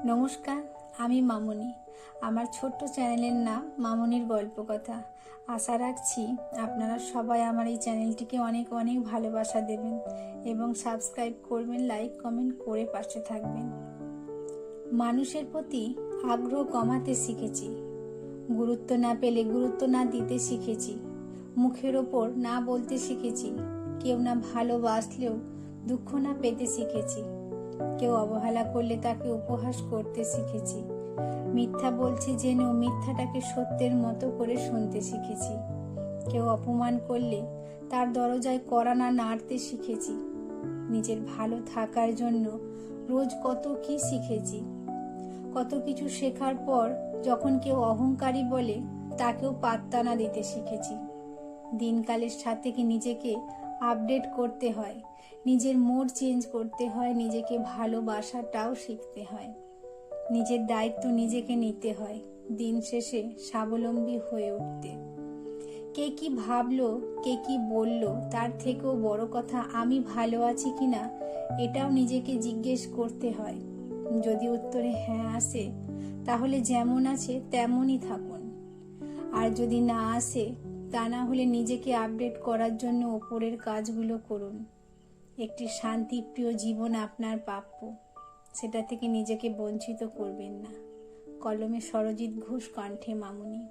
নমস্কার, আমি মামনি। আমার ছোট্ট চ্যানেলের নাম মামনির গল্প কথা। আশা রাখছি আপনারা সবাই আমার এই চ্যানেলটিকে অনেক অনেক ভালোবাসা দেবেন এবং সাবস্ক্রাইব করবেন, লাইক কমেন্ট করে পাশে থাকবেন। মানুষের প্রতি আগ্রহ কমাতে শিখেছি, গুরুত্ব না পেলে গুরুত্ব না দিতে শিখেছি, মুখের ওপর না বলতে শিখেছি, কেউ না ভালোবাসলেও দুঃখ না পেতে শিখেছি, কেউ অবহেলা করলে তাকে উপহাস করতে শিখেছি, মিথ্যা বলছি জেনেও মিথ্যাটাকে সত্যের মতো করে শুনতে শিখেছি, কেউ অপমান করলে তার দরজায় কড়া না নাড়তে শিখেছি, নিজের ভালো থাকার জন্য রোজ কত কি শিখেছি। কত কিছু শেখার পর যখন কেউ অহংকারী বলে তাকেও পাত্তা না দিতে শিখেছি। দিনকালের সাথে কি নিজেকে আপডেট করতে হয়, নিজের মোড চেঞ্জ করতে হয়, নিজেকে ভালোবাসাটাও শিখতে হয়, নিজের দায়িত্ব নিজেকে নিতে হয়, দিন শেষে স্বাবলম্বী হয়ে উঠতে। কে কি ভাবলো, কে কি বললো, তার থেকেও বড় কথা আমি ভালো আছি কিনা এটাও নিজেকে জিজ্ঞেস করতে হয়। যদি উত্তরে হ্যাঁ আসে তাহলে যেমন আছে তেমনই থাকুন, আর যদি না আসে তা না হলে নিজেকে আপডেট করার জন্য ওপরের কাজগুলো করুন। একটি শান্তিপ্রিয় জীবন আপনার প্রাপ্য, সেটা থেকে নিজেকে বঞ্চিত করবেন না। কলমে সরজিৎ ঘোষ, কণ্ঠে মামনি।